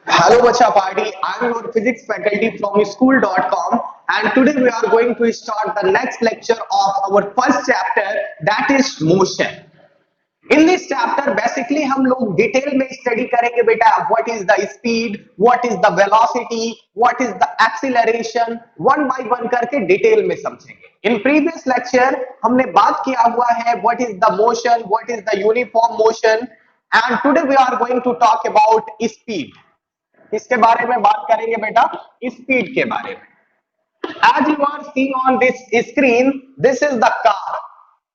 Hello Bacha Party, I am your physics faculty from school.com and today we are going to start the next lecture of our first chapter that is motion. In this chapter basically हम लोग detail में study करेंगे बेटा what is the speed what is the velocity what is the acceleration one by one करके detail में समझेंगे in previous lecture हमने बात किया हुआ है what is the motion what is the uniform motion and today we are going to talk about speed किसके बारे में बात करेंगे बेटा स्पीड के बारे में as you are seeing on this screen this is the car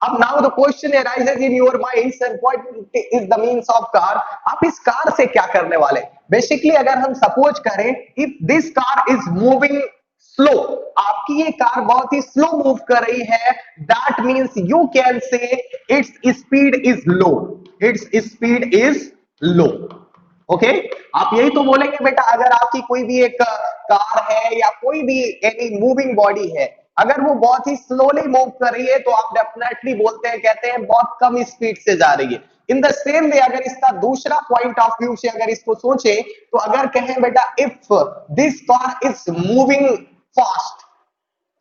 अब now the question arises in your mind sir what is the means of car आप इस कार से क्या करने वाले बेसिकली अगर हम सपोज करें if this car is moving slow आपकी ये कार बहुत ही स्लो मूव कर रही है दैट मींस यू कैन से its speed is low its speed is low okay आप यही तो बोलेंगे बेटा अगर आपकी कोई भी एक कार है या कोई भी एनी मूविंग बॉडी है अगर वो बहुत ही स्लोली मूव कर रही है तो आप डेफिनेटली बोलते हैं कहते हैं बहुत कम स्पीड से जा रही है इन द सेम वे अगर इसका दूसरा पॉइंट ऑफ व्यू से अगर इसको सोचे तो अगर कहें बेटा if this car is moving fast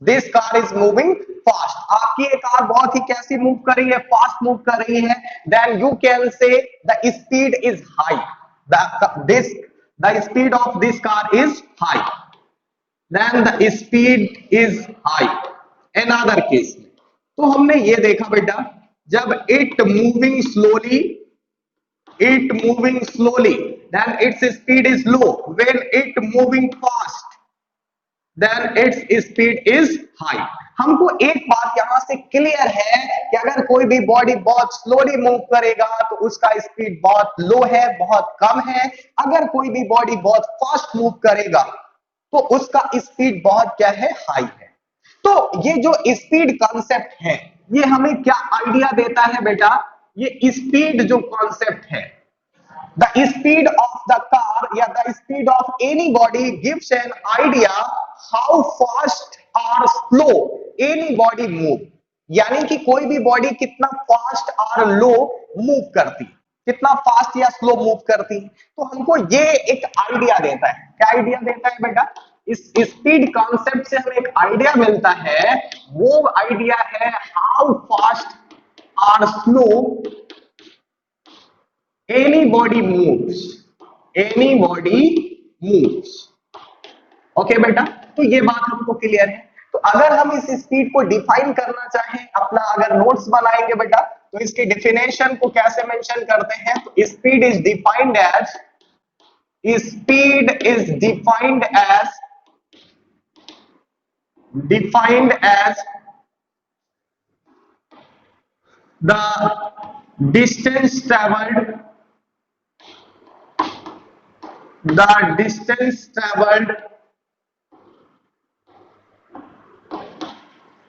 this car is moving fast आपकी ये कार बहुत ही कैसी मूव कर रही है फास्ट मूव कर रही है then you can say the speed is high the speed of this car is high then the speed is high another case में तो हमने ये देखा बेटा जब it moving slowly then its speed is low when it moving fast then its speed is high हमको एक बात यहां से क्लियर है कि अगर कोई भी बॉडी बहुत स्लोली मूव करेगा तो उसका स्पीड बहुत लो है बहुत कम है अगर कोई भी बॉडी बहुत फास्ट मूव करेगा तो उसका स्पीड बहुत क्या है हाई है तो ये जो स्पीड कॉन्सेप्ट है ये हमें क्या आइडिया देता है बेटा ये स्पीड जो कॉन्सेप्ट है the speed of the car या the speed of any body gives an idea how fast or slow any body move यानी कि कोई भी बॉडी कितना फास्ट और लो मूव करती कितना फास्ट या स्लो मूव करती तो हमको ये एक आइडिया देता है क्या आइडिया देता है बेटा इस स्पीड कॉन्सेप्ट से हमें एक आइडिया मिलता है वो आइडिया है हाउ फास्ट और स्लो anybody moves ओके बेटा तो ये बात हमको क्लियर है तो अगर हम इस स्पीड को डिफाइन करना चाहें अपना अगर नोट्स बनाएंगे बेटा तो इसकी डिफिनेशन को कैसे मेंशन करते हैं तो speed is defined as the distance traveled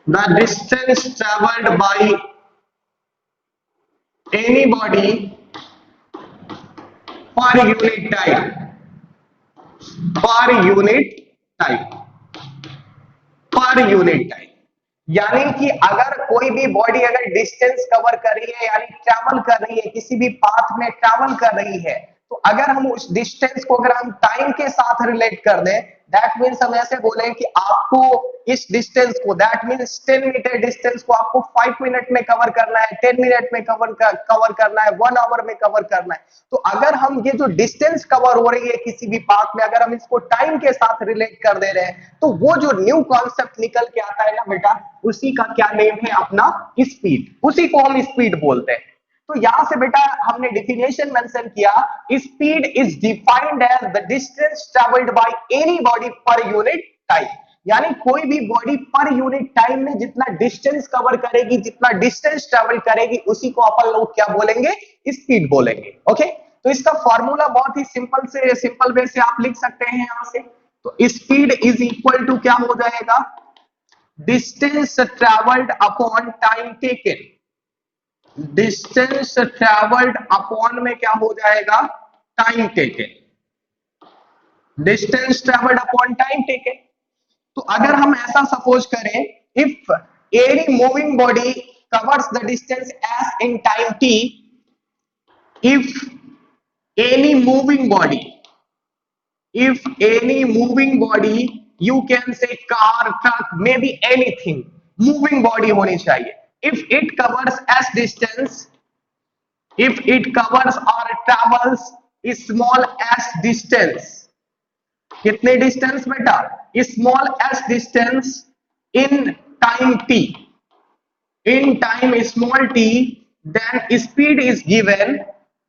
the distance traveled by anybody per unit time यानी कि अगर कोई भी बॉडी अगर डिस्टेंस कवर कर रही है यानी ट्रैवल कर रही है किसी भी पाथ में ट्रैवल कर रही है तो अगर हम उस डिस्टेंस को अगर हम टाइम के साथ रिलेट कर दें दैट मींस हम ऐसे बोले कि आपको इस डिस्टेंस को दैट मींस 10 मीटर डिस्टेंस को आपको 5 मिनट में कवर करना है 10 मिनट में कवर करना है 1 आवर में कवर करना है तो अगर हम ये जो डिस्टेंस कवर हो रही है किसी भी पाथ में अगर हम इसको टाइम के साथ रिलेट कर दे रहे हैं तो वो जो न्यू कॉन्सेप्ट निकल के आता है ना बेटा उसी का क्या नेम है अपना स्पीड उसी को हम स्पीड बोलते हैं तो यहां से बेटा हमने डिफिनेशन मेंशन किया speed is defined as the distance travelled by any body per unit time यानी कोई भी बॉडी पर यूनिट टाइम में जितना डिस्टेंस कवर करेगी जितना डिस्टेंस ट्रैवल करेगी उसी को अपन लोग क्या बोलेंगे स्पीड बोलेंगे ओके तो इसका फॉर्मूला बहुत ही सिंपल वे से आप लिख सकते हैं यहां से तो स्पीड इज इक्वल टू क्या हो जाएगा distance travelled upon time taken distance travelled upon में क्या हो जाएगा time taken distance travelled upon time taken तो अगर हम ऐसा सपोज करें if any moving body covers the distance as in time t if any moving body if any moving body, you can say car, truck, maybe anything, moving body होनी चाहिए, if it covers s distance, if it covers or travels small s distance, कितने distance बेटा, small s distance in time t, in time small t, then speed is given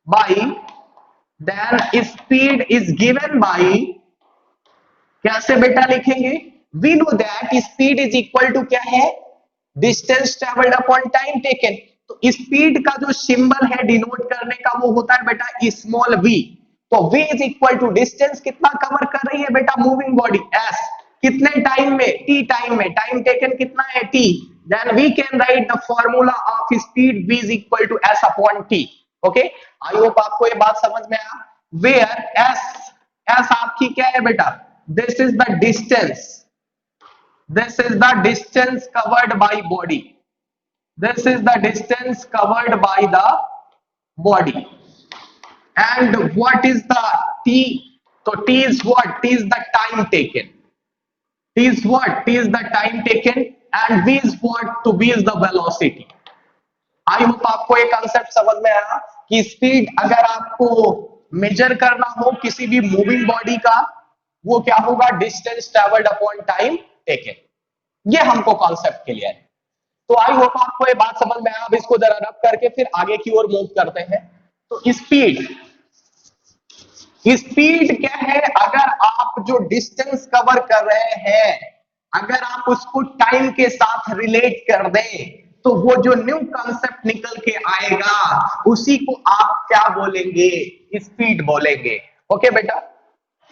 by, then speed is given by, कैसे बेटा लिखेंगे, we know that speed is equal to क्या है, distance traveled upon time taken, तो speed का जो symbol है denote करने का वो होता है बेटा स्मॉल v, तो v is equal to distance कितना कवर कर रही है बेटा मूविंग बॉडी s, कितने टाइम में, t टाइम में, टाइम टेकन कितना है t, then we can write the formula of speed v is equal to s upon t. Okay, I hope आपको ये बात समझ में आया, where s आपकी क्या है बेटा, this is the distance, this is the distance covered by body, this is the distance covered by the body, and what is the t, so t is what, t is the time taken, t is what, t is the time taken, and v is what, to v is the velocity. I hope आपको एक concept समझ में आया कि speed अगर आपको major करना हो किसी भी मूविंग बॉडी का, वो क्या होगा, distance travelled upon time taken, ये हमको कॉन्सेप्ट क्लियर है, तो आई होप आपको ये बात समझ में आया। अब इसको जरा रब करके फिर आगे की ओर मूव करते हैं। तो स्पीड, स्पीड क्या है, अगर आप जो डिस्टेंस कवर कर रहे हैं अगर आप उसको टाइम के साथ रिलेट कर दें तो वो जो न्यू कंसेप्ट निकल के आएगा उसी को आप क्या बोलेंगे, स्पीड बोलेंगे। ओके बेटा,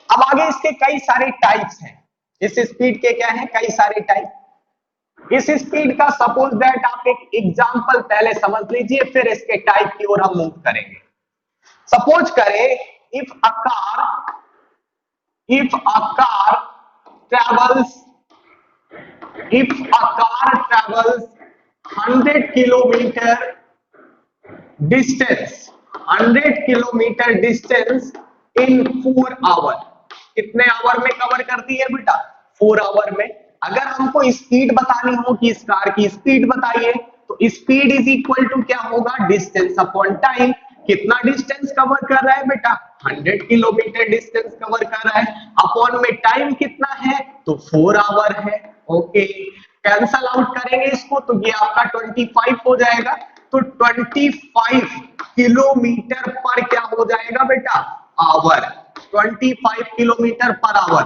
अब आगे इसके कई सारे टाइप्स हैं, इस स्पीड के क्या है, कई सारे टाइप। इस स्पीड का सपोज दैट आप एक एग्जांपल पहले समझ लीजिए फिर इसके टाइप की ओर हम मूव करेंगे। सपोज करें if a car travels, if a car travels 100 kilometer distance, 100 kilometer distance in 4 hour, कितने आवर में कवर करती है बेटा, 4 आवर में। अगर हमको स्पीड बतानी हो कि इस कार की स्पीड बताइए तो स्पीड इज इक्वल टू क्या होगा, डिस्टेंस अपॉन टाइम। कितना डिस्टेंस कवर कर रहा है बेटा, 100 किलोमीटर डिस्टेंस कवर कर रहा है, अपॉन में टाइम कितना है तो 4 आवर है। ओके, कैंसल आउट करेंगे इसको तो ये आपका 25 हो जाएगा, तो 25 किलोमीटर पर क्या हो जाएगा बेटा, आवर, 25 किलोमीटर पर आवर।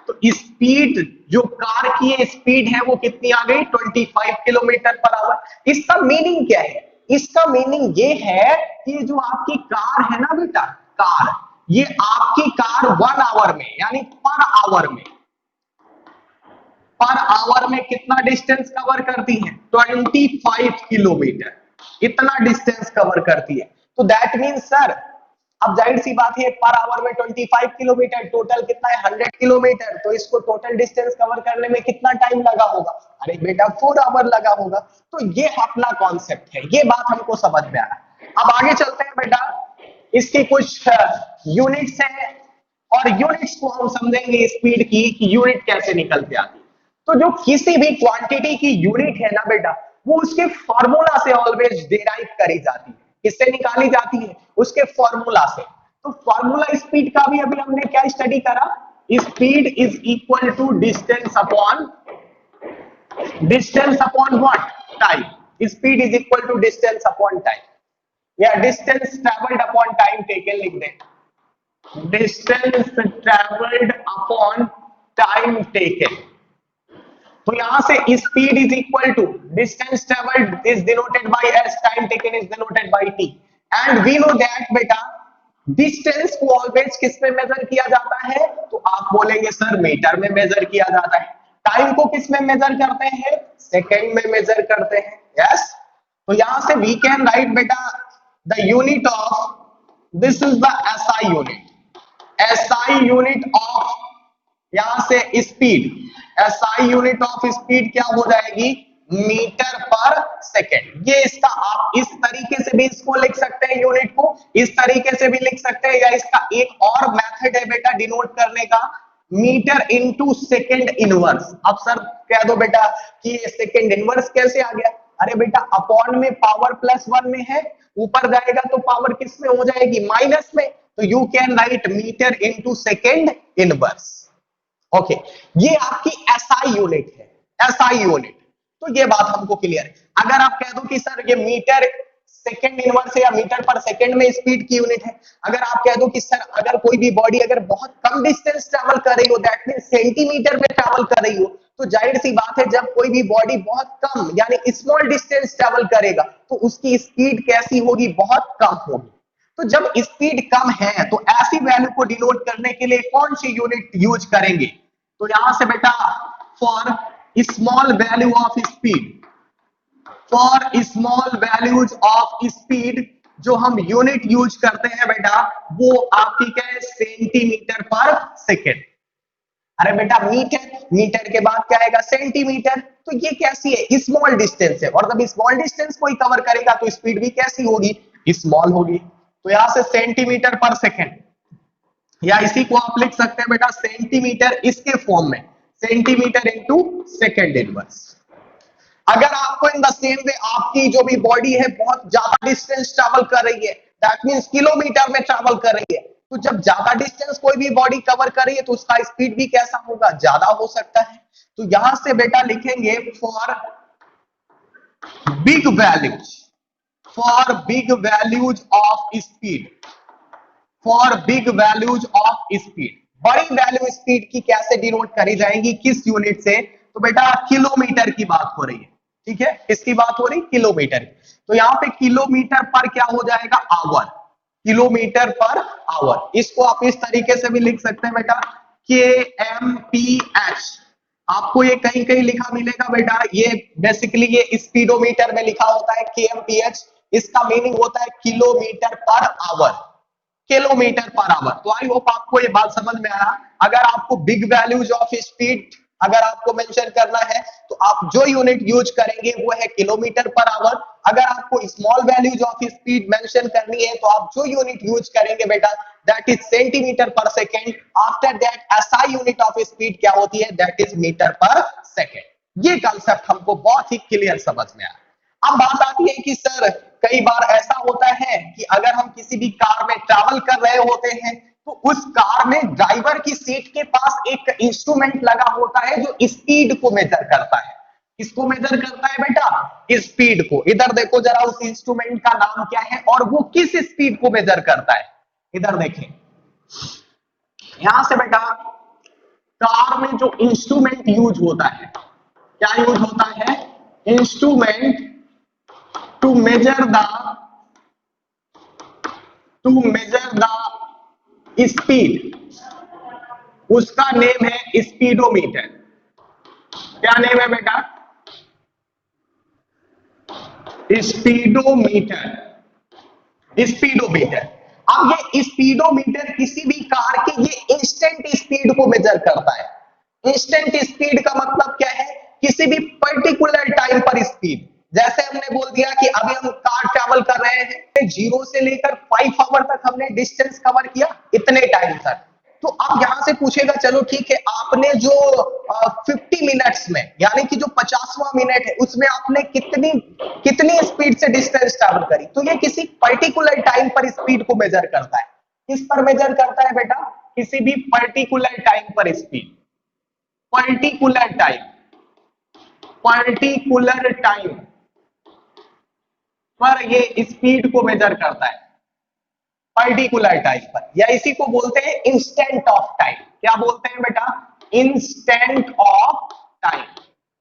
तो स्पीड जो कार की स्पीड है वो कितनी आ गई, 25 किलोमीटर पर आवर। इसका मीनिंग क्या है, इसका मीनिंग ये है कि जो आपकी कार है ना बेटा, कार, ये आपकी कार 1 आवर में यानी पर आवर में, पर आवर में कितना डिस्टेंस कवर करती है, 25 किलोमीटर, इतना डिस्टेंस कवर करती है। तो दैट मीन सर, अब जाहिर सी बात है पर आवर में 25 किलोमीटर, टोटल कितना है 100 किलोमीटर, तो इसको टोटल डिस्टेंस कवर करने में कितना टाइम लगा होगा, अरे बेटा 4 आवर लगा होगा। तो ये अपना कॉन्सेप्ट है, ये बात हमको समझ में आ रहा है। अब आगे चलते हैं बेटा, इसकी कुछ यूनिट्स हैं और यूनिट्स को हम समझेंगे स्पीड की कि यूनिट कैसे निकल के आती है। तो जो किसी भी क्वांटिटी की यूनिट है ना बेटा, वो उसके फॉर्मूला से ऑलवेज डिराइव करी जाती है। किससे निकाली जाती है, उसके फॉर्मूला से। तो फॉर्मूला स्पीड का भी अभी हमने क्या स्टडी करा, speed is equal to distance upon what, time. Speed is equal to distance upon time, या distance travelled upon time taken लिख दें, distance travelled upon time taken. तो यहां से speed is equal to distance travelled is denoted by s, time taken is denoted by t, and we know that बेटा distance को always किस में major किया जाता है, तो आप बोलेंगे सर मीटर में मेजर किया जाता है। टाइम को किस में मेजर करते हैं, सेकंड में मेजर करते हैं। यस, तो यहां से वी कैन राइट बेटा the unit of, this is the SI unit, SI unit of, यहां से speed, SI unit of speed क्या हो जाएगी, मीटर पर सेकेंड। ये इसका आप इस तरीके से भी इसको लिख सकते हैं, यूनिट को इस तरीके से भी लिख सकते हैं, या इसका एक और मेथड है बेटा डिनोट करने का, मीटर इनटू सेकेंड इनवर्स। अब सर कह दो बेटा कि ये सेकेंड इनवर्स कैसे आ गया? अरे बेटा अपॉन में पावर +1 में है, ऊपर जाएगा तो पावर किस में हो जाएगी? माइनस में। तो you can write metre into second inverse. Okay, ये आपकी एसआई यूनिट है, एसआई यूनिट। तो ये बात हमको क्लियर है। अगर आप कह दो कि सर ये मीटर सेकेंड इनवर्स है या मीटर पर सेकेंड में स्पीड की यूनिट है, अगर आप कह दो कि सर अगर कोई भी बॉडी अगर बहुत कम डिस्टेंस ट्रेवल कर रही हो, दैट मीन सेंटीमीटर में ट्रेवल कर रही हो, तो जाहिर सी बात है जब कोई भी बॉडी बहुत कम यानी स्मॉल डिस्टेंस ट्रेवल करेगा तो उसकी स्पीड कैसी होगी? बहुत कम होगी। तो जब स्पीड कम है तो ऐसी वैल्यू को डिनोट करने के लिए कौन सी यूनिट यूज करेंगे? तो यहां से बेटा for small value of speed, for small values of speed जो हम यूनिट यूज करते हैं बेटा वो आपकी क्या है? सेंटीमीटर पर सेकेंड। अरे बेटा मीटर, मीटर के बाद क्या आएगा? सेंटीमीटर। तो ये कैसी है? स्मॉल डिस्टेंस है, और जब स्मॉल डिस्टेंस कोई कवर करेगा तो स्पीड भी कैसी होगी? स्मॉल होगी। तो यहां से सेंटीमीटर पर सेकेंड, या इसी को आप लिख सकते हैं बेटा सेंटीमीटर इसके फॉर्म में, सेंटीमीटर इनटू सेकेंड इनवर्स। अगर आपको इन द सेम वे आपकी जो भी बॉडी है बहुत ज्यादा डिस्टेंस ट्रैवल कर रही है, दैट मींस किलोमीटर में ट्रैवल कर रही है, तो जब ज्यादा डिस्टेंस कोई भी बॉडी कवर कर रही है तो उसका स्पीड भी कैसा होगा? ज्यादा हो सकता है। तो यहां से बेटा लिखेंगे for big values, for big values of speed, for big values of speed. बड़ी वैल्यू स्पीड की कैसे डिनोट करी जाएगी? किस यूनिट से? तो बेटा किलोमीटर की बात हो रही है, ठीक है? किसकी बात हो रही? किलोमीटर की। तो यहाँ पे किलोमीटर पर क्या हो जाएगा? आवर, किलोमीटर पर आवर। इसको आप इस तरीके से भी लिख सकते हैं बेटा kmph। आपको ये कहीं कहीं लिखा मिलेगा बेटा, ये बेसिकली ये स्पीडोमीटर में लिखा होता है kmph। इसका मीनिंग होता है किलोमीटर पर आवर, किलोमीटर पर आवर। तो आई होप आपको ये बात समझ में आया। अगर आपको बिग वैल्यूज ऑफ स्पीड अगर आपको मेंशन करना है तो आप जो यूनिट यूज करेंगे वो है किलोमीटर पर आवर। अगर आपको small values of speed mention करनी है तो आप जो यूनिट यूज करेंगे बेटा दैट इज सेंटीमीटर पर second. After that SI unit of speed क्या होती है? दैट इज मीटर पर सेकेंड। ये कंसेप्ट हमको बहुत ही क्लियर समझ में आया। अब बात आती है कि सर कई बार ऐसा होता है कि अगर हम किसी भी कार में ट्रैवल कर रहे होते हैं तो उस कार में ड्राइवर की सीट के पास एक इंस्ट्रूमेंट लगा होता है जो स्पीड को मेजर करता है। किसको मेजर करता है बेटा? स्पीड को। इधर देखो जरा उस इंस्ट्रूमेंट का नाम क्या है और वो किस स्पीड को मेजर करता है? इधर देखें, यहां से बेटा कार में जो इंस्ट्रूमेंट यूज होता है, क्या यूज होता है? Instrument to measure the speed, उसका नेम है स्पीडोमीटर। क्या नेम है बेटा? Speedometer, speedometer. अब ये स्पीडोमीटर किसी भी कार की ये इंस्टेंट स्पीड को मेजर करता है। इंस्टेंट स्पीड का मतलब क्या है? किसी भी पर्टिकुलर टाइम पर स्पीड। जैसे हमने बोल दिया कि अभी हम कार ट्रैवल कर रहे हैं, 0 से लेकर 5 आवर तक हमने डिस्टेंस कवर किया, इतने टाइम तक। तो अब यहां से पूछेगा चलो ठीक है, आपने जो 50 मिनट्स में यानी कि जो 50वां मिनट है उसमें आपने कितनी स्पीड से डिस्टेंस ट्रैवल करी? तो ये किसी पर्टिकुलर टाइम पर स्पीड को मेजर करता है। किस पर मेजर करता है बेटा? किसी भी पर्टिकुलर टाइम पर speed, particular time, particular time पर ये स्पीड को मेजर करता है, पर्टिकुलर टाइम पर। या इसी को बोलते हैं इंस्टेंट ऑफ टाइम। क्या बोलते हैं बेटा? Instant of time,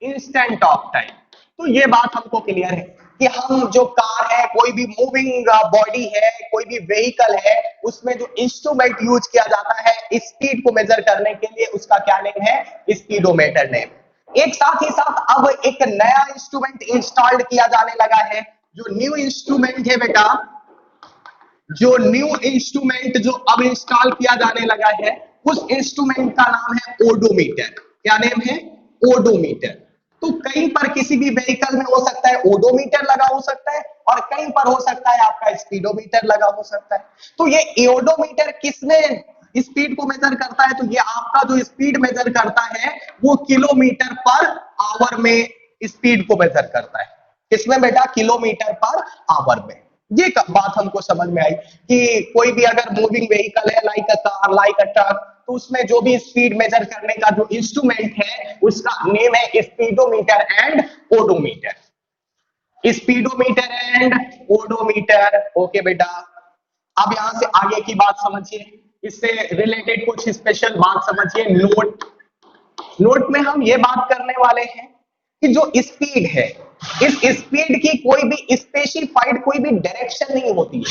instant of time. तो ये बात हमको क्लियर है कि हम जो कार है, कोई भी मूविंग बॉडी है, कोई भी व्हीकल है, उसमें जो इंस्ट्रूमेंट यूज किया जाता है स्पीड को मेजर करने के लिए, उसका क्या नेम है? Speedometer name. एक साथ ही साथ अब एक नया इंस्ट्रूमेंट इंस्टॉल्ड किया जाने लगा है। जो न्यू इंस्ट्रूमेंट है बेटा, जो न्यू इंस्ट्रूमेंट जो अब इंस्टॉल किया जाने लगा है, उस इंस्ट्रूमेंट का नाम है ओडोमीटर। क्या नेम है? ओडोमीटर। तो कहीं पर किसी भी व्हीकल में हो सकता है ओडोमीटर लगा हो सकता है और कहीं पर हो सकता है आपका स्पीडोमीटर लगा हो सकता है। तो ये ओडोमीटर किसमें स्पीड को मेजर करता है? तो ये आपका जो स्पीड मेजर करता है वो किलोमीटर पर आवर में स्पीड को मेजर करता है। किसमें बेटा? किलोमीटर पर आवर में। ये बात हमको समझ में आई कि कोई भी अगर मूविंग व्हीकल है like a car, like a truck, तो उसमें जो भी स्पीड मेजर करने का जो इंस्ट्रूमेंट है उसका नेम है speedometer and odometer. Speedometer and odometer. Okay बेटा, अब यहां से आगे की बात समझिए, इससे रिलेटेड कुछ स्पेशल बात समझिए। नोट, नोट में हम ये बात करने वाले हैं कि जो स्पीड है, इस स्पीड की कोई भी स्पेसिफाइड कोई भी डायरेक्शन नहीं होती है।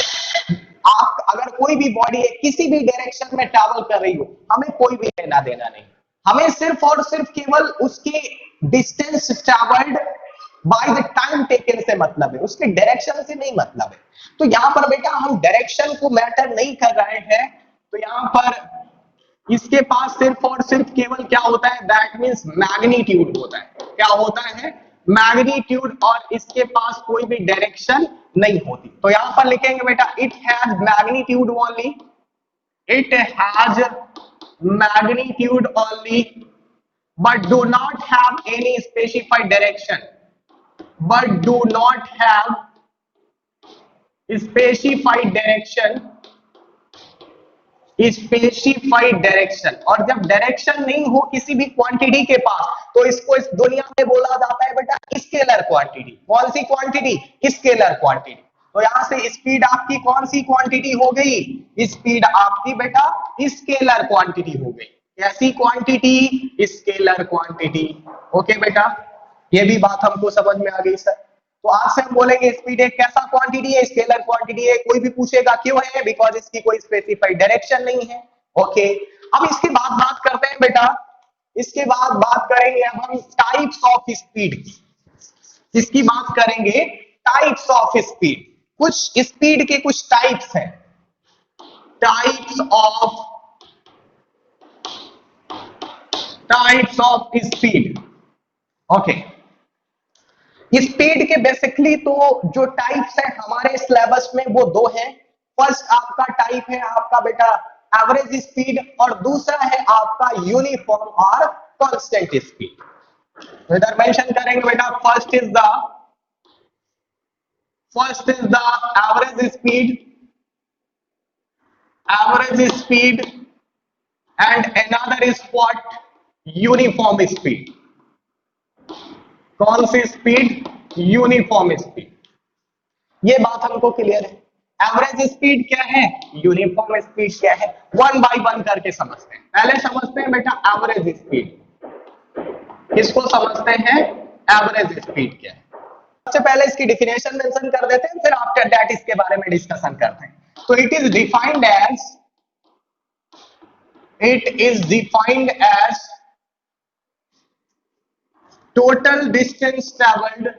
आप अगर कोई भी बॉडी है किसी भी डायरेक्शन में ट्रैवल कर रही हो, हमें कोई भी लेना देना नहीं, हमें सिर्फ और सिर्फ केवल उसकी distance travelled by the time taken से मतलब है, उसके डायरेक्शन से नहीं मतलब है। तो यहां पर बेटा हम डायरेक्शन को मैटर नहीं कर रहे हैं, तो यहां पर इसके पास सिर्फ और सिर्फ केवल क्या होता है? दैट मींस मैग्नीट्यूड होता है। क्या होता है? मैग्नीट्यूड, और इसके पास कोई भी डायरेक्शन नहीं होती। तो यहां पर लिखेंगे बेटा it has magnitude only, it has magnitude only but do not have any specified direction, but do not have specified direction, specified direction. और जब डायरेक्शन नहीं हो किसी भी क्वांटिटी के पास, तो इसको इस दुनिया में बोला जाता है बेटा स्केलर क्वांटिटी। कौन सी क्वांटिटी? Scalar quantity. तो यहां से स्पीड आपकी कौन सी क्वांटिटी हो गई? स्पीड आपकी बेटा स्केलर क्वांटिटी हो गई। कैसी क्वांटिटी? Scalar quantity. ओके बेटा, ये भी बात हमको समझ में आ गई सर। तो आज से हम बोलेंगे स्पीड एक कैसा क्वांटिटी है? स्केलर क्वांटिटी है। कोई भी पूछेगा क्यों है? बिकॉज इसकी कोई स्पेसिफाइड डायरेक्शन नहीं है। ओके, अब इसके बाद बात करते हैं बेटा, इसके बाद बात करेंगे अब हम टाइप्स ऑफ स्पीड की। इसकी बात करेंगे टाइप्स ऑफ स्पीड। कुछ स्पीड के कुछ टाइप्स हैं, types of speed. Okay, speed के बेसिकली तो जो टाइप्स है हमारे सिलेबस में वो दो हैं। फर्स्ट आपका टाइप है आपका बेटा एवरेज स्पीड, और दूसरा है आपका यूनिफॉर्म और कांस्टेंट स्पीड। इधर मेंशन करेंगे बेटा first is the average speed and another is what? Uniform speed. कौन सी स्पीड? Uniform speed. ये बात हमको क्लियर है। एवरेज स्पीड क्या है, यूनिफॉर्म स्पीड क्या है, वन बाय वन करके समझते हैं। पहले समझते हैं बेटा एवरेज स्पीड। इसको समझते हैं एवरेज स्पीड क्या है। सबसे पहले इसकी डिफिनेशन मेंशन कर देते हैं, फिर आफ्टर दैट इसके बारे में डिस्कशन करते हैं। तो it is defined as total distance traveled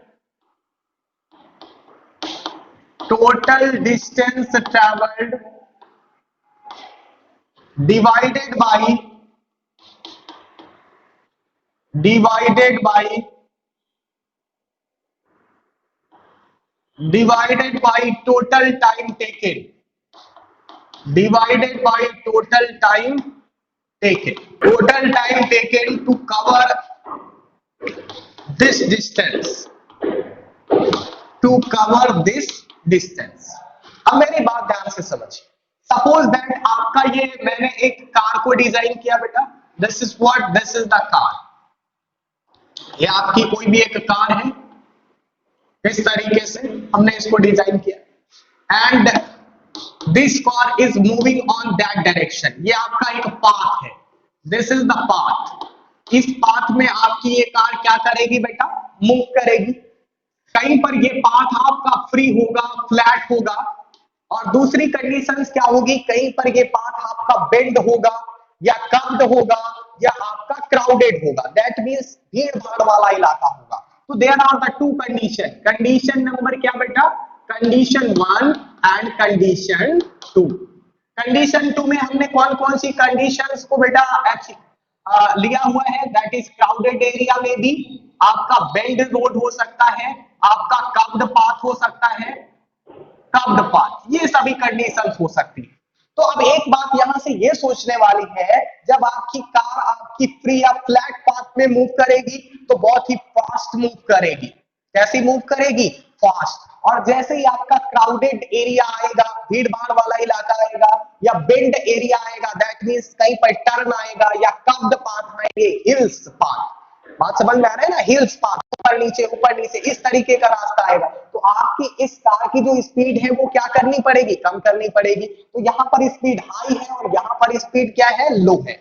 divided by total time taken, total time taken to cover this distance, अब मेरी बात ध्यान से समझिए। सपोज दैट आपका ये मैंने एक कार को डिजाइन किया बेटा, दिस इज द कार। ये आपकी कोई भी एक कार है, इस तरीके से हमने इसको डिजाइन किया and this car is moving on that direction. ये आपका एक पाथ है, दिस इज द पाथ। इस पाथ में आपकी ये कार क्या करेगी बेटा? मूव करेगी। कहीं पर ये पाथ आपका फ्री होगा, फ्लैट होगा, और दूसरी कंडीशंस क्या होगी? कहीं पर ये पाथ आपका बेंड होगा या कर्व्ड होगा या आपका क्राउडेड होगा, दैट मींस भीड़ भाड़ वाला इलाका होगा। तो there are the two condition. Condition number क्या बेटा? Condition 1 and condition 2। कंडीशन 2 में हमने कौन कौन सी कंडीशंस को बेटा लिया हुआ है, दैट इज क्राउडेड एरिया में भी, आपका बेंड रोड हो सकता है, आपका कर्व्ड पाथ हो सकता है, कर्व्ड पाथ, ये सभी कंडीशंस हो सकती है। तो अब एक बात यहां से ये सोचने वाली है, जब आपकी कार आपकी फ्री या फ्लैट पाथ में मूव करेगी तो बहुत ही फास्ट मूव करेगी। कैसी मूव करेगी? फास्ट। और जैसे ही आपका क्राउडेड एरिया आएगा, भीड़ भाड़ वाला इलाका आएगा, या बेंड एरिया आएगा, दैट मींस कहीं पर टर्न आएगा, या कर्व्ड पाथ आएंगे, हिल्स पाथ, बात समझ में आ रहा है ना, हिल्स पाथ, ऊपर नीचे इस तरीके का रास्ता आएगा, तो आपकी इस कार की जो स्पीड है वो क्या करनी पड़ेगी? कम करनी पड़ेगी। तो यहाँ पर स्पीड हाई है और यहाँ पर स्पीड क्या है? लो है।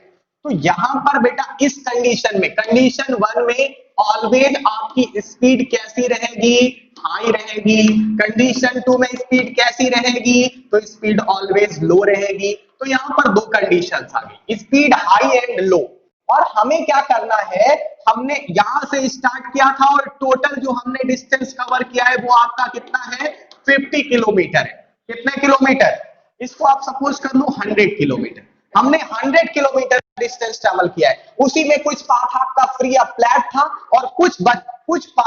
तो यहाँ पर बेटा इस कंडीशन में, कंडीशन वन में ऑलवेज आपकी स्पीड कैसी रहेगी? हाई रहेगी। कंडीशन टू में स्पीड कैसी रहेगी? तो स्पीड ऑलवेज लो रहेगी। तो यहाँ पर दो कंडीशंस आ गई, स्पीड हाई एंड लो। और हमें क्या करना है, हमने यहां से स्टार्ट किया था और टोटल जो हमने डिस्टेंस कवर किया है वो आपका कितना है? 50 किलोमीटर है। कितने किलोमीटर? इसको आप सपोज कर लो 100 किलोमीटर। हमने 100 किलोमीटर डिस्टेंस ट्रेवल किया है। उसी में कुछ पाथ आपका फ्री या फ्लैट था और कुछ पाथ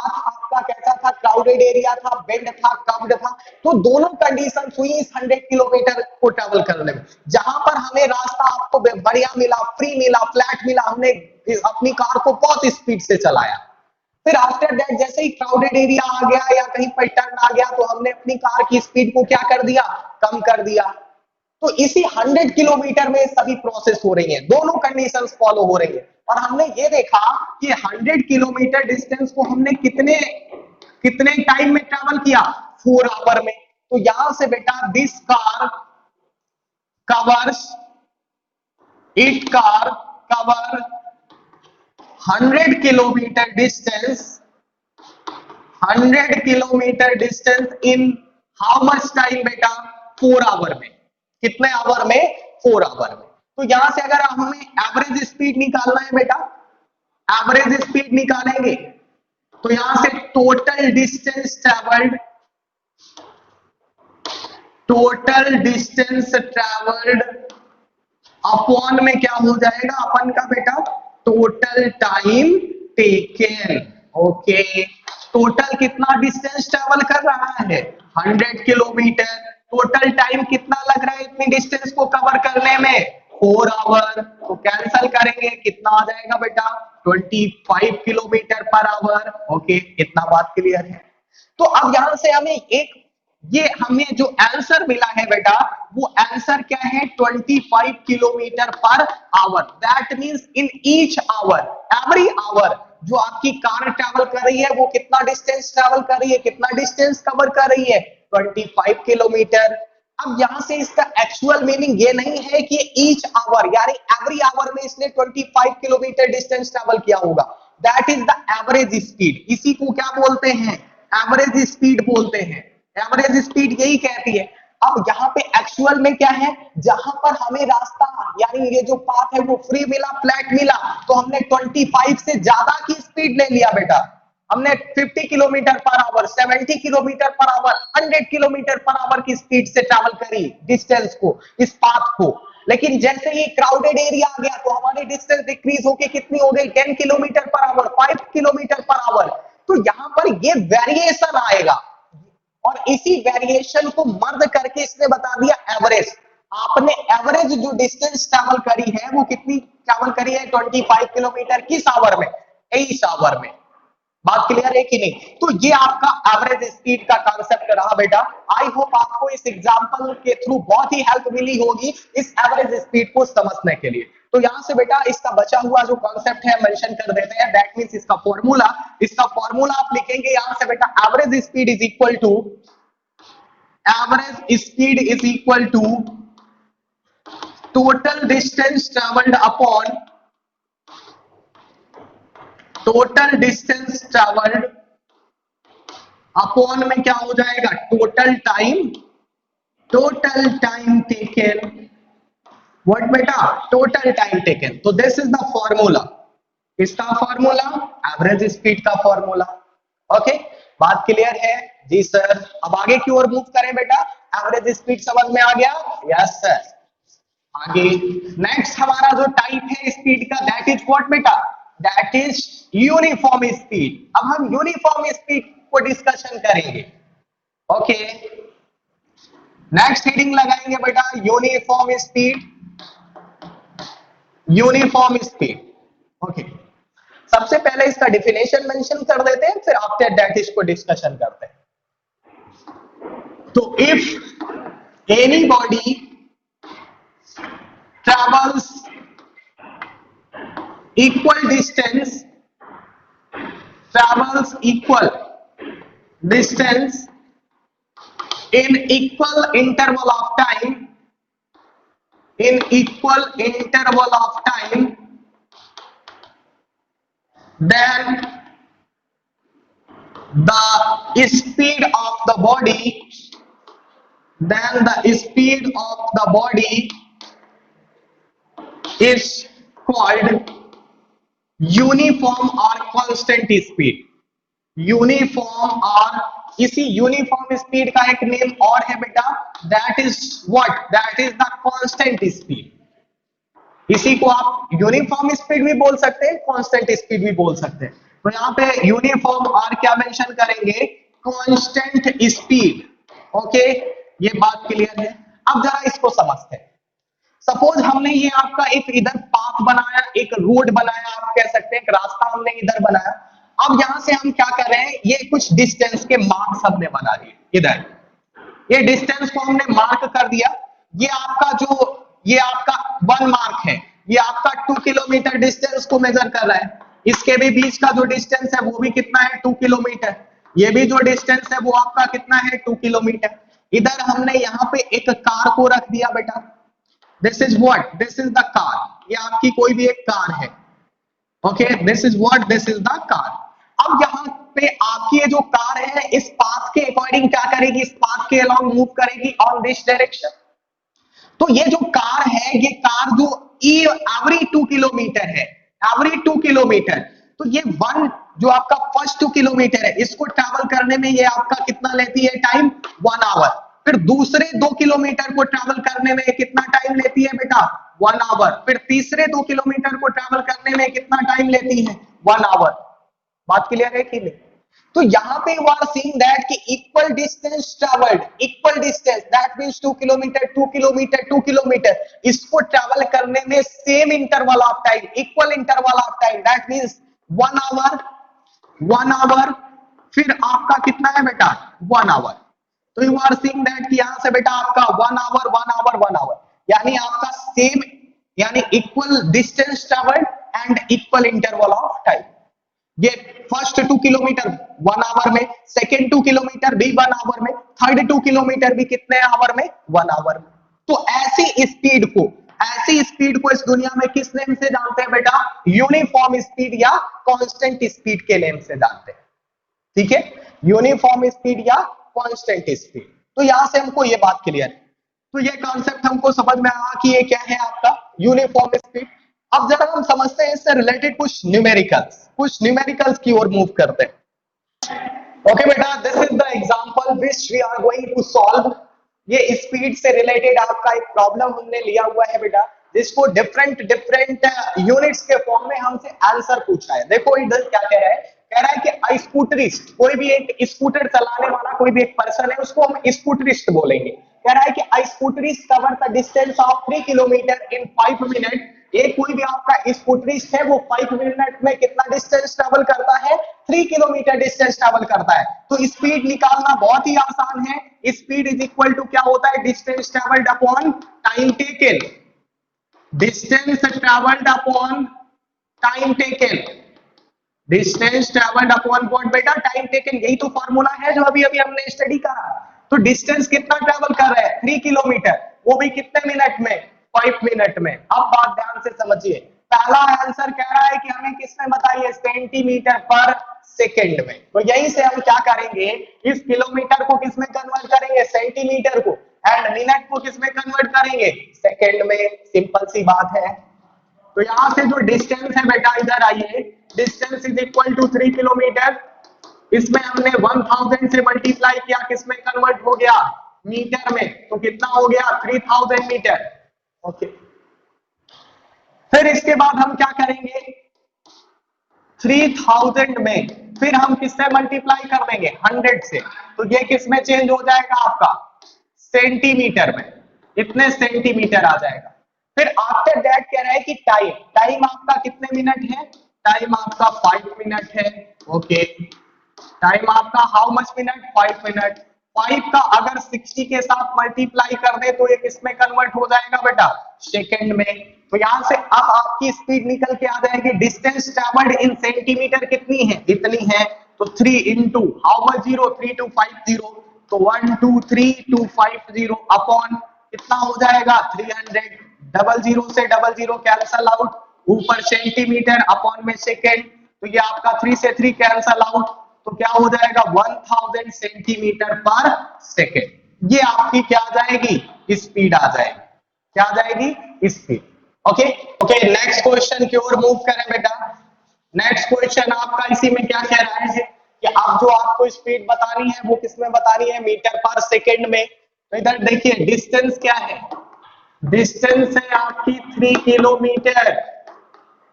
आपका कैसा था? क्राउडेड एरिया था, बेंड था, कर्व्ड था। तो दोनों कंडीशन हुई इस 100 किलोमीटर को ट्रेवल करने में। जहां पर हमें रास्ता आपको बढ़िया मिला, फ्री मिला, फ्लैट मिला, हमने अपनी कार को बहुत स्पीड से चलाया। फिर आफ्टर दैट जैसे ही क्राउडेड एरिया आ गया या कहीं पर टर्न आ गया तो हमने अपनी कार की स्पीड को क्या कर दिया? कम कर दिया। तो इसी 100 किलोमीटर में सभी प्रोसेस हो रही है, दोनों कंडीशंस फॉलो हो रही है। और हमने ये देखा कि 100 किलोमीटर डिस्टेंस को हमने कितने कितने टाइम में ट्रेवल किया? 4 आवर में। तो यहां से बेटा this car covers it car cover 100 kilometre distance 100 kilometre distance in how much time बेटा? 4 आवर में। कितने आवर में? 4 आवर में। तो यहां से अगर हमें एवरेज स्पीड निकालना है बेटा, एवरेज स्पीड निकालेंगे तो यहां से टोटल डिस्टेंस ट्रेवल्ड अपॉन में क्या हो जाएगा अपन का बेटा? Total time taken. Okay, total कितना डिस्टेंस ट्रेवल कर रहा है? 100 किलोमीटर। टोटल टाइम कितना लग रहा है इतनी डिस्टेंस को कवर करने में? 4 आवर। तो कैंसल करेंगे, कितना आ जाएगा बेटा? 25 किलोमीटर पर आवर। ओके, इतना बात क्लियर है। तो अब यहां से हमें ये हमें जो आंसर मिला है बेटा, वो आंसर क्या है? 25 किलोमीटर पर hour. That means in each hour, every hour जो आपकी कार ट्रैवल कर रही है वो कितना डिस्टेंस ट्रैवल कर रही है, कितना डिस्टेंस कवर कर रही है? 25 किलोमीटर। अब यहां से इसका एक्चुअल मीनिंग ये नहीं है कि ईच आवर यानी एवरी आवर में इसने 25 किलोमीटर डिस्टेंस ट्रैवल किया होगा। That is the average speed. इसी को क्या बोलते हैं? एवरेज स्पीड बोलते हैं। एवरेज स्पीड यही कहती है। अब यहाँ पे एक्चुअल में क्या है? जहां पर हमें रास्ता यानी ये जो पाथ है वो फ्री मिला, फ्लैट मिला, तो हमने 25 से ज्यादा की स्पीड ले लिया बेटा। हमने 50 किलोमीटर पर आवर, 70 किलोमीटर पर आवर, 100 किलोमीटर पर आवर की स्पीड से ट्रैवल करी डिस्टेंस को, इस पाथ को। लेकिन जैसे ही क्राउडेड एरिया आ गया तो हमारी डिस्टेंस डिक्रीज होके कितनी हो गई? 10 किलोमीटर पर आवर, 5 किलोमीटर पर आवर। तो यहां पर ये वेरिएशन आएगा और इसी वेरिएशन को मर्ज करके इसने बता दिया एवरेज। आपने एवरेज जो डिस्टेंस ट्रैवल करी है वो कितनी ट्रैवल करी है? 25 किलोमीटर। किस आवर में? 23 आवर में। बात क्लियर है कि नहीं? तो ये आपका एवरेज स्पीड का कॉन्सेप्ट रहा बेटा। आई होप आपको इस एग्जांपल के थ्रू बहुत ही हेल्प मिली होगी इस एवरेज स्पीड को समझने के लिए। तो यहां से बेटा इसका बचा हुआ जो कॉन्सेप्ट है मेंशन कर देते हैं। दैट मींस इसका फॉर्मूला आप लिखेंगे यहां से बेटा, average speed is equal to total distance travelled upon total distance travelled upon में क्या हो जाएगा? Total time taken. व्हाट बेटा? Total time taken. तो दिस इज द फॉर्मूला। किसका फॉर्मूला? एवरेज स्पीड का फॉर्मूला। ओके, बात क्लियर है? जी सर। अब आगे की ओर मूव करें बेटा। एवरेज स्पीड समझ में आ गया? Yes sir. आगे नेक्स्ट हमारा जो टाइप है स्पीड का दैट दैट इज व्हाट बेटा, दैट इज यूनिफॉर्म स्पीड। अब हम यूनिफॉर्म स्पीड को डिस्कशन करेंगे। ओके, नेक्स्ट हेडिंग लगाएंगे बेटा uniform speed, uniform speed. Okay, सबसे पहले इसका डेफिनेशन मेंशन कर देते हैं, फिर आफ्टर दैट इसको डिस्कशन करते हैं। तो if any body travels equal distance, travels equal distance in equal interval of time, in equal interval of time, then the speed of the body, then the speed of the body is called uniform और constant speed. Uniform और इसी uniform speed का एक name और है बेटा, that is what, that is the constant speed. इसी को आप यूनिफॉर्म स्पीड भी बोल सकते हैं, कांस्टेंट स्पीड भी बोल सकते हैं। तो यहाँ पे यूनिफॉर्म और क्या मेंशन करेंगे, कांस्टेंट स्पीड। ओके, ये बात क्लियर है। अब जरा इसको समझते हैं। सपोज हमने ये आपका एक इधर पाथ बनाया, एक रोड बनाया, आप कह सकते हैं एक रास्ता हमने इधर बनाया। अब यहां से हम क्या कर रहे हैं, ये कुछ डिस्टेंस के मार्क्स हमने बना दिए इधर, ये डिस्टेंस को हमने मार्क कर दिया। ये आपका 1 मार्क है, ये आपका 2 किलोमीटर डिस्टेंस को मेजर कर रहा है। इसके भी बीच का जो डिस्टेंस है वो भी कितना है, 2 किलोमीटर। ये भी जो डिस्टेंस है वो आपका कितना है, 2 किलोमीटर। इधर हमने यहाँ पे एक कार को रख दिया बेटा, this is what, this is the car, ये आपकी कोई भी एक कार है। Okay, this is what, this is the car. अब यहाँ पे आपकी ये जो कार है इस पाथ के अकॉर्डिंग क्या करेगी, इस पाथ के अलोंग मूव करेगी ऑन दिस डायरेक्शन। तो ये जो कार है, ये कार जो एवरी 2 किलोमीटर है, एवरी 2 किलोमीटर, तो ये जो आपका फर्स्ट 2 किलोमीटर है इसको ट्रैवल करने में ये आपका कितना लेती है टाइम, 1 आवर। फिर दूसरे 2 किलोमीटर को ट्रैवल करने में कितना टाइम लेती है बेटा, 1 आवर। फिर तीसरे 2 किलोमीटर को ट्रैवल करने में कितना टाइम लेती है, 1 आवर। बात क्लियर है कि नहीं? तो यहाँ पे यू आर सीइंग दैट कि equal distance travelled, equal distance that means 2 kilometre 2 kilometre 2 kilometre, इसको ट्रैवल करने में same interval of time, equal interval of time, that means 1 hour 1 hour, फिर आपका कितना है बेटा, 1 आवर। तो यू आर सीइंग दैट कि यहां से बेटा आपका 1 आवर 1 आवर 1 आवर, यानी आपका सेम, यानी equal distance travelled and equal interval of time. ये फर्स्ट 2 किलोमीटर 1 आवर में, सेकेंड 2 किलोमीटर भी 1 आवर में, थर्ड 2 किलोमीटर भी कितने आवर में, 1 आवर में। तो ऐसी स्पीड को इस दुनिया में किस नेम से जानते हैं बेटा, यूनिफॉर्म स्पीड या कांस्टेंट स्पीड के नेम से जानते हैं। ठीक है, यूनिफॉर्म स्पीड या कांस्टेंट स्पीड। तो यहां से हमको ये बात क्लियर है। तो ये कॉन्सेप्ट हमको समझ में आया कि ये क्या है आपका यूनिफॉर्म स्पीड। अब जरा हम समझते हैं इससे रिलेटेड कुछ न्यूमेरिकल्स की ओर मूव करते हैं। ओके बेटा, this is the example which we are going to solve. ये स्पीड से रिलेटेड आपका एक प्रॉब्लम हमने लिया हुआ है बेटा, जिसको डिफरेंट यूनिट्स के फॉर्म में हमसे आंसर पूछा है। देखो इधर क्या कह रहा है कि स्कूटरिस्ट, कोई भी एक स्कूटर चलाने वाला कोई भी एक पर्सन है उसको हम स्कूटरिस्ट बोलेंगे। कह रहा है कि a scooterist cover the distance of 3 kilometre in 5 minute. ये कोई भी आपका स्कूटरिस्ट है वो 5 मिनट में कितना डिस्टेंस ट्रेवल करता है, 3 किलोमीटर डिस्टेंस ट्रेवल करता है। तो स्पीड निकालना बहुत ही आसान है। स्पीड इज इक्वल टू क्या होता है, distance travelled upon time taken, distance travelled upon time taken, distance travelled upon what बेटा, टाइम टेकन। यही तो फार्मूला है जो अभी हमने स्टडी करा। तो डिस्टेंस कितना ट्रेवल कर रहे हैं, 3 किलोमीटर, वो भी कितने मिनट में, 5 मिनट में। अब बात ध्यान से समझिए, पहला आंसर कह रहा है कि हमें किसमें बताइए, सेंटीमीटर पर सेकंड में। तो यहीं से हम क्या करेंगे, इस किलोमीटर को किसमें कन्वर्ट करेंगे, सेंटीमीटर को, एंड मिनट को किसमें कन्वर्ट करेंगे, सेकंड में। सिंपल सी बात है। तो यहां से जो डिस्टेंस है बेटा, इधर आइए, distance is equal to 3 kilometre. इसमें हमने 1000 से मल्टीप्लाई किया, किसमें कन्वर्ट हो गया, मीटर में। तो कितना हो गया, 3000 मीटर। ओके, फिर इसके बाद हम क्या करेंगे, 3000 में फिर हम किससे मल्टीप्लाई कर देंगे 100 से, तो ये किस में चेंज हो जाएगा आपका सेंटीमीटर में, इतने सेंटीमीटर आ जाएगा। फिर आफ्टर दैट कह रहा है कि टाइम, टाइम आपका कितने मिनट है, टाइम आपका 5 मिनट है। ओके, टाइम आपका हाउ मच मिनट 5 मिनट। 5 का अगर 60 के साथ मल्टीप्लाई कर दे तो ये किसमें कन्वर्ट हो जाएगा बेटा सेकंड में। तो यहां से अब आपकी स्पीड निकल के आ जाएगी, डिस्टेंस ट्रैवल्ड इन सेंटीमीटर कितनी है, इतनी है। तो 3 इंटू हाउ मच 0 3250, तो 123250 अपॉन कितना हो जाएगा 300, डबल जीरो से डबल जीरो कैंसल आउट, ऊपर सेंटीमीटर अपॉन में सेकेंड, तो ये आपका 3 से 3 कैंसल आउट, तो क्या हो जाएगा 1000 सेंटीमीटर पर सेकेंड। ये आपकी क्या आ जाएगी स्पीड आ जाएगी, क्या आ जाएगी speed. Okay okay, next question की ओर मूव करें बेटा। नेक्स्ट क्वेश्चन आपका इसी में क्या कह रहा है कि अब जो आपको स्पीड बतानी है वो किसमें बतानी है, मीटर पर सेकेंड में। तो इधर देखिए डिस्टेंस क्या है, डिस्टेंस है आपकी 3 किलोमीटर,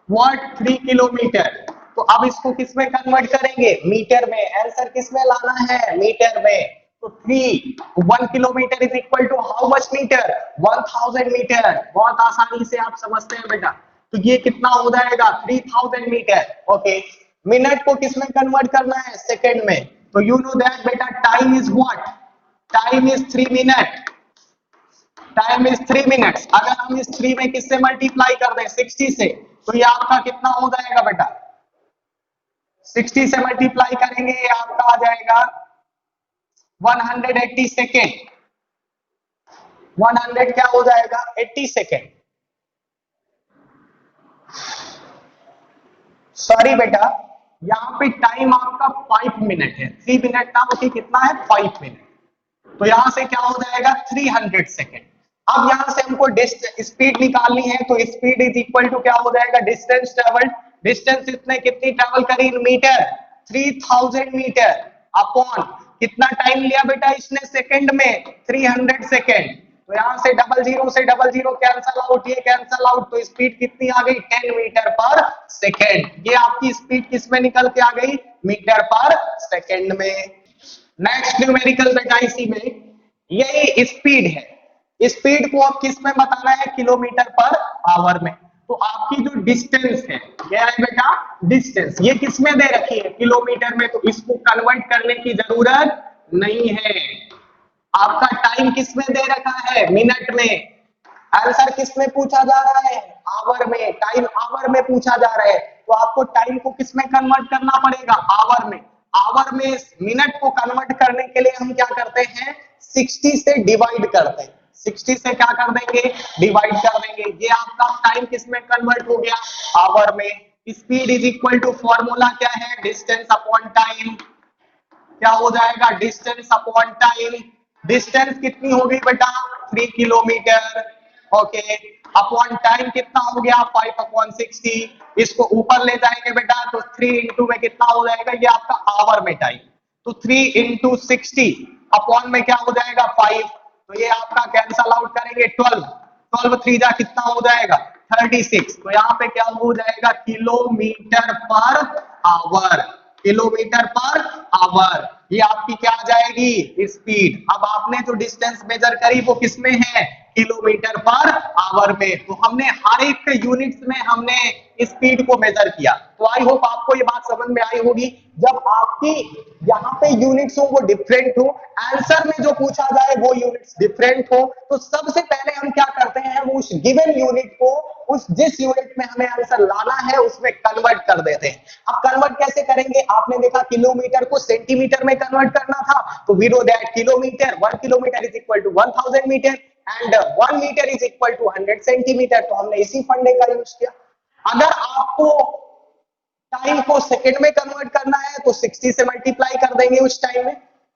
व्हाट 3 किलोमीटर। तो अब इसको किस में कन्वर्ट करेंगे मीटर में, आंसर किस में लाना है मीटर में। तो 1 kilometre is equal to how much metre 1000 metre, बहुत आसानी से आप समझते हैं बेटा। तो ये कितना हो जाएगा 3000 मीटर। ओके, मिनट को किस में कन्वर्ट करना है सेकंड में, तो यू नो दैट बेटा time is what, time is 3 minute, time is 3 minutes. अगर हम इस 3 में किससे मल्टीप्लाई कर दें 60 से, तो ये आपका कितना हो जाएगा बेटा 60 से मल्टीप्लाई करेंगे ये आपका आ जाएगा 180 सेकेंड, 100 क्या हो जाएगा 80 सेकेंड। सॉरी बेटा, यहाँ पे टाइम आपका 5 मिनट है, 3 मिनट ना होके कितना है 5 मिनट, तो यहां से क्या हो जाएगा 300 सेकेंड। अब यहां से हमको स्पीड निकालनी है, तो स्पीड इज इक्वल टू क्या हो जाएगा डिस्टेंस ट्रेवल्ड, डिस्टेंस इसने कितनी ट्रेवल करी इन मीटर 3000 मीटर अपॉन कितना टाइम लिया बेटा इसने सेकंड में 300 सेकंड। तो यहां से डबल जीरो कैंसल आउट, ये कैंसल आउट, तो स्पीड कितनी आ गई 10 मीटर पर सेकंड। ये आपकी स्पीड किस में निकल के आ गई मीटर पर सेकंड में। नेक्स्ट न्यूमेरिकल बेटा इसी में यही स्पीड है, स्पीड को अब किस में बताना है किलोमीटर पर आवर में। तो आपकी जो डिस्टेंस है यह है बेटा डिस्टेंस, ये किस में दे रखी है किलोमीटर में, तो इसको कन्वर्ट करने की जरूरत नहीं है। आपका टाइम किस में दे रखा है मिनट में, आंसर किस में पूछा जा रहा है आवर में, टाइम आवर में पूछा जा रहा है। तो आपको टाइम को किस में कन्वर्ट करना पड़ेगा आवर में। आवर में मिनट को कन्वर्ट करने के लिए हम क्या करते हैं 60 से डिवाइड करते हैं, 60 से क्या कर देंगे डिवाइड कर देंगे। ये आपका टाइम किस में कन्वर्ट हो गया आवर में। Speed is equal to formula क्या है डिस्टेंस अपॉन टाइम, क्या हो जाएगा डिस्टेंस अपॉन टाइम। डिस्टेंस कितनी हो गई बेटा 3 किलोमीटर, ओके, अपॉन टाइम कितना हो गया 5 अपॉन 60, इसको ऊपर ले जाएंगे बेटा तो 3 इंटू में कितना हो जाएगा ये आपका आवर में टाइम, तो 3 इंटू 60 अपॉन में क्या हो जाएगा 5, तो ये आपका कैंसल आउट करेंगे 12, 12 3 जा कितना हो जाएगा 36, तो यहाँ पे क्या हो जाएगा किलोमीटर पर आवर, किलोमीटर पर आवर। ये आपकी क्या आ जाएगी स्पीड। अब आपने जो डिस्टेंस मेजर करी वो किसमें है किलोमीटर पर आवर में, तो हमने हर एक यूनिट्स में हमने स्पीड को मेजर किया। तो आई होप आपको ये बात समझ में आई होगी। जब आपकी यहाँ पे यूनिट्स हो वो डिफरेंट हो, आंसर में जो पूछा जाए वो यूनिट्स डिफरेंट हो, तो सबसे पहले हम क्या करते हैं वो उस गिवन यूनिट को उस जिस यूनिट में हमें आंसर लाना है उसमें कन्वर्ट कर देते हैं। अब कन्वर्ट कैसे करेंगे, आपने देखा किलोमीटर को सेंटीमीटर में कन्वर्ट करना था, तो we know that kilometre 1 kilometre is equal to 1000 metre and 1 metre is equal to 100 centimetre, तो हमने इसी फंडे का यूज किया। अगर आपको टाइम को सेकंड में कन्वर्ट करना है तो 60 से मल्टीप्लाई कर देंगे उस टाइम में,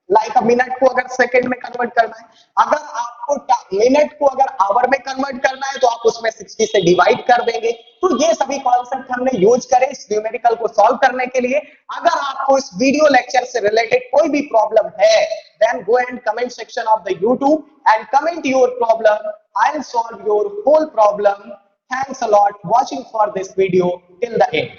लाइक मिनट को अगर सेकंड में कन्वर्ट करना है। अगर आपको मिनट को अगर आवर में कन्वर्ट करना है तो आप उसमें 60 से डिवाइड कर देंगे। तो ये सभी कॉन्सेप्ट हमने यूज करे इस न्यूमेरिकल को सॉल्व करने के लिए। अगर आपको इस वीडियो लेक्चर से रिलेटेड कोई भी प्रॉब्लम है then go and comment section of the YouTube and comment your problem. I'll solve your whole problem. Thanks a lot watching for this video till the end.